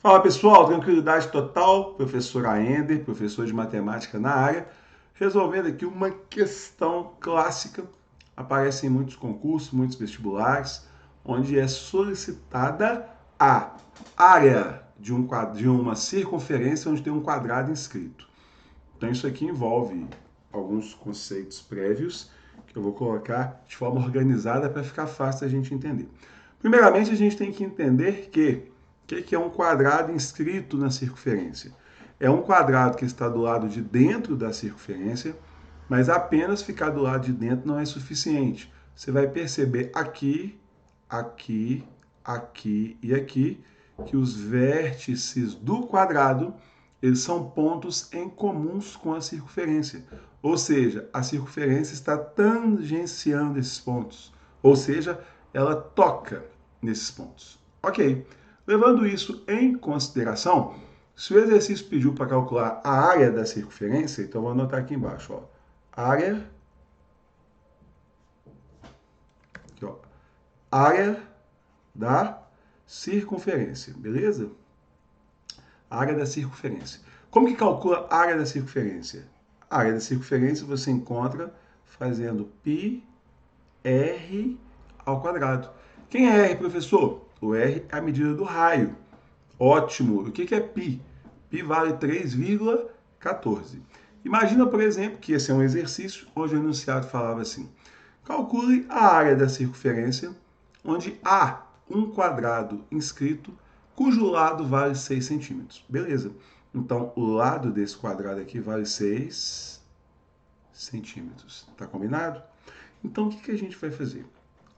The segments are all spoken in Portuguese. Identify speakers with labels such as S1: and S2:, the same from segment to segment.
S1: Fala pessoal, tranquilidade total, professor Aender, professor de matemática na área, resolvendo aqui uma questão clássica, aparece em muitos concursos, muitos vestibulares, onde é solicitada a área de uma circunferência onde tem um quadrado inscrito. Então isso aqui envolve alguns conceitos prévios que eu vou colocar de forma organizada para ficar fácil a gente entender. Primeiramente, a gente tem que entender que o que é um quadrado inscrito na circunferência? É um quadrado que está do lado de dentro da circunferência, mas apenas ficar do lado de dentro não é suficiente. Você vai perceber aqui, aqui, aqui e aqui que os vértices do quadrado eles são pontos em comuns com a circunferência. Ou seja, a circunferência está tangenciando esses pontos. Ou seja, ela toca nesses pontos. Ok. Levando isso em consideração, se o exercício pediu para calcular a área da circunferência, então vou anotar aqui embaixo, ó, área, aqui, ó, área da circunferência, beleza? Área da circunferência. Como que calcula a área da circunferência? A área da circunferência você encontra fazendo πr ao quadrado. Quem é R, professor? O R é a medida do raio. Ótimo. O que é π? Π vale 3,14. Imagina, por exemplo, que esse é um exercício onde o enunciado falava assim: calcule a área da circunferência onde há um quadrado inscrito cujo lado vale 6 centímetros. Beleza. Então, o lado desse quadrado aqui vale 6 centímetros. Tá combinado? Então, o que a gente vai fazer?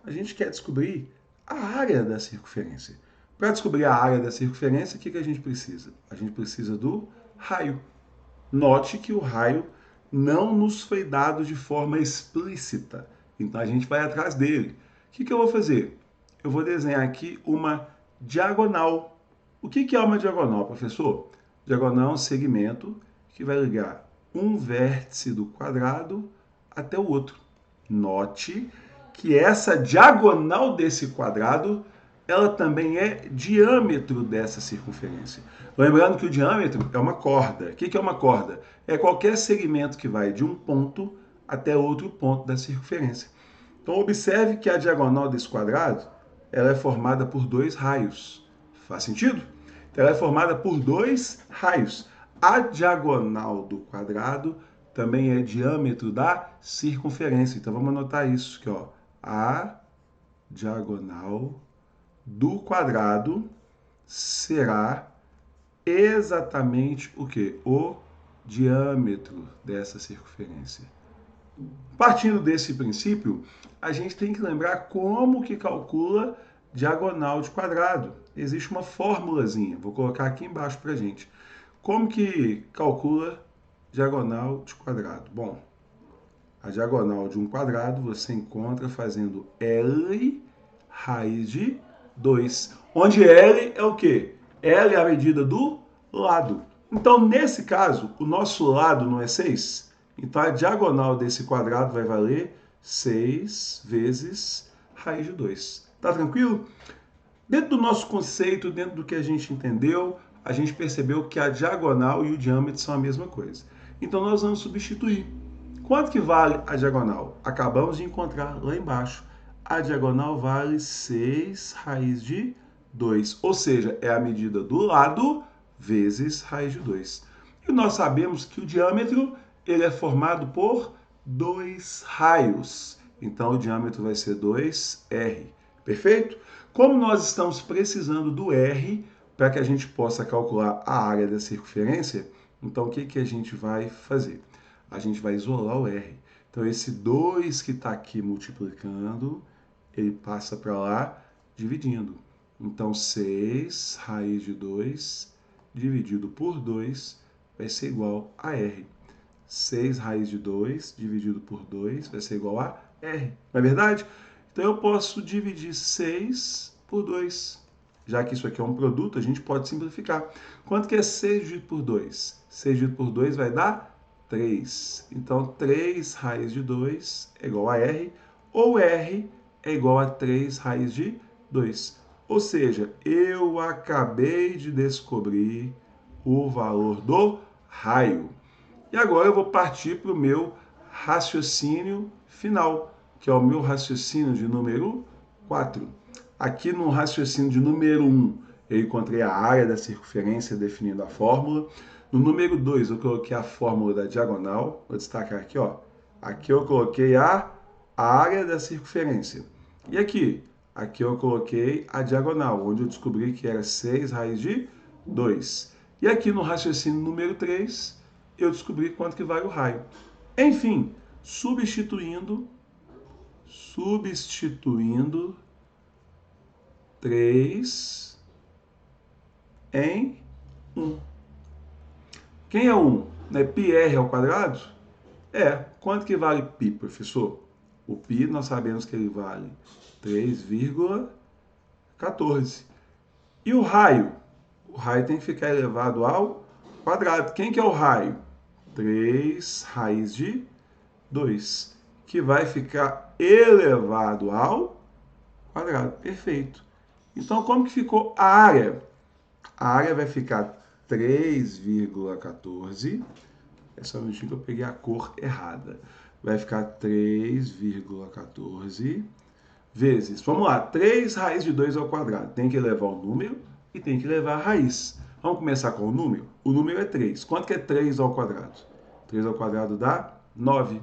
S1: A gente quer descobrir a área da circunferência. Para descobrir a área da circunferência, o que a gente precisa? A gente precisa do raio. Note que o raio não nos foi dado de forma explícita. Então a gente vai atrás dele. O que eu vou fazer? Eu vou desenhar aqui uma diagonal. O que é uma diagonal, professor? Diagonal é um segmento que vai ligar um vértice do quadrado até o outro. Note que essa diagonal desse quadrado, ela também é diâmetro dessa circunferência. Lembrando que o diâmetro é uma corda. O que é uma corda? É qualquer segmento que vai de um ponto até outro ponto da circunferência. Então observe que a diagonal desse quadrado, ela é formada por dois raios. Faz sentido? Então ela é formada por dois raios. A diagonal do quadrado também é diâmetro da circunferência. Então vamos anotar isso aqui, ó. A diagonal do quadrado será exatamente o que? O diâmetro dessa circunferência. Partindo desse princípio, a gente tem que lembrar como que calcula diagonal de quadrado. Existe uma formulazinha, vou colocar aqui embaixo para gente. Como que calcula diagonal de quadrado? Bom, a diagonal de um quadrado você encontra fazendo L raiz de 2. Onde L é o quê? L é a medida do lado. Então, nesse caso, o nosso lado não é 6? Então, a diagonal desse quadrado vai valer 6 vezes raiz de 2. Tá tranquilo? Dentro do nosso conceito, dentro do que a gente entendeu, a gente percebeu que a diagonal e o diâmetro são a mesma coisa. Então, nós vamos substituir. Quanto que vale a diagonal? Acabamos de encontrar lá embaixo. A diagonal vale 6 raiz de 2. Ou seja, é a medida do lado vezes raiz de 2. E nós sabemos que o diâmetro ele é formado por dois raios. Então, o diâmetro vai ser 2R. Perfeito? Como nós estamos precisando do R para que a gente possa calcular a área da circunferência, então o que a gente vai fazer? A gente vai isolar o R. Então, esse 2 que está aqui multiplicando, ele passa para lá dividindo. Então, 6 raiz de 2 dividido por 2 vai ser igual a R. 6 raiz de 2 dividido por 2 vai ser igual a R. Não é verdade? Então, eu posso dividir 6 por 2. Já que isso aqui é um produto, a gente pode simplificar. Quanto que é 6 dividido por 2? 6 dividido por 2 vai dar 3. Então, 3 raiz de 2 é igual a R, ou R é igual a 3 raiz de 2. Ou seja, eu acabei de descobrir o valor do raio. E agora eu vou partir para o meu raciocínio final, que é o meu raciocínio de número 4. Aqui no raciocínio de número 1, eu encontrei a área da circunferência definindo a fórmula. No número 2, eu coloquei a fórmula da diagonal. Vou destacar aqui, ó. Aqui eu coloquei a área da circunferência. E aqui? Aqui eu coloquei a diagonal, onde eu descobri que era 6 raiz de 2. E aqui no raciocínio número 3, eu descobri quanto que vale o raio. Enfim, substituindo 3 em 1. Quem é 1? Não é πr ao quadrado? É. Quanto que vale π, professor? O π nós sabemos que ele vale 3,14. E o raio? O raio tem que ficar elevado ao quadrado. Quem que é o raio? 3 raiz de 2, que vai ficar elevado ao quadrado. Perfeito. Então, como que ficou a área? A área vai ficar 3,14. É só um minutinho que eu peguei a cor errada. Vai ficar 3,14 vezes, vamos lá, 3 raiz de 2 ao quadrado. Tem que levar o número e tem que levar a raiz. Vamos começar com o número? O número é 3. Quanto que é 3 ao quadrado? 3 ao quadrado dá 9.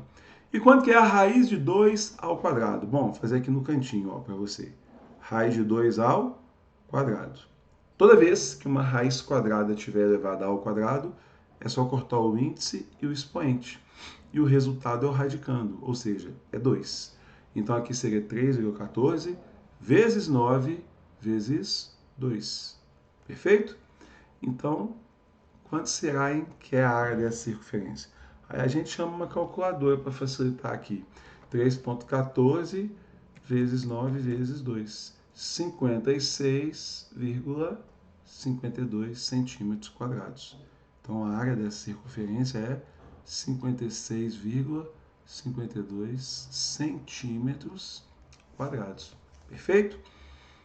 S1: E quanto que é a raiz de 2 ao quadrado? Bom, vou fazer aqui no cantinho, ó, para você. Raiz de 2 ao quadrado. Toda vez que uma raiz quadrada estiver elevada ao quadrado, é só cortar o índice e o expoente. E o resultado é o radicando, ou seja, é 2. Então aqui seria 3,14 vezes 9 vezes 2. Perfeito? Então, quanto será que é a área dessa circunferência? Aí a gente chama uma calculadora para facilitar aqui. 3,14 vezes 9 vezes 2. 56,52 centímetros quadrados. Então a área dessa circunferência é 56,52 centímetros quadrados. Perfeito?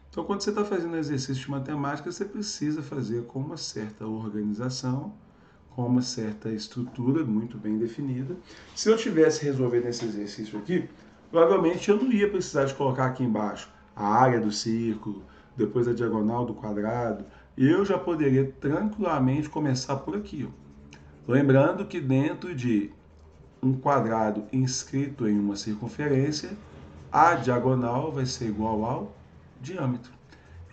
S1: Então, quando você está fazendo exercício de matemática, você precisa fazer com uma certa organização, com uma certa estrutura muito bem definida. Se eu tivesse resolvendo esse exercício aqui, provavelmente eu não ia precisar de colocar aqui embaixo a área do círculo, depois a diagonal do quadrado. Eu já poderia tranquilamente começar por aqui, ó. Lembrando que dentro de um quadrado inscrito em uma circunferência, a diagonal vai ser igual ao diâmetro.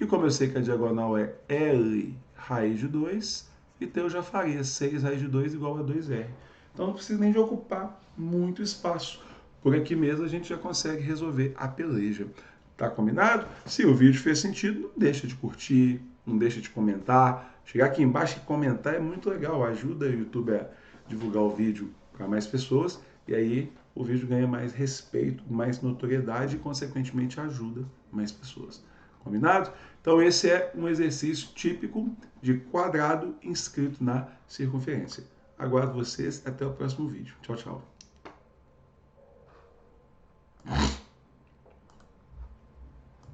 S1: E como eu sei que a diagonal é L raiz de 2, então eu já faria 6 raiz de 2 igual a 2R. Então não precisa nem de ocupar muito espaço. Por aqui mesmo a gente já consegue resolver a peleja. Tá combinado? Se o vídeo fez sentido, não deixa de curtir, não deixa de comentar. Chegar aqui embaixo e comentar é muito legal, ajuda o YouTube a divulgar o vídeo para mais pessoas e aí o vídeo ganha mais respeito, mais notoriedade e, consequentemente, ajuda mais pessoas. Combinado? Então, esse é um exercício típico de quadrado inscrito na circunferência. Aguardo vocês. Até o próximo vídeo. Tchau, tchau.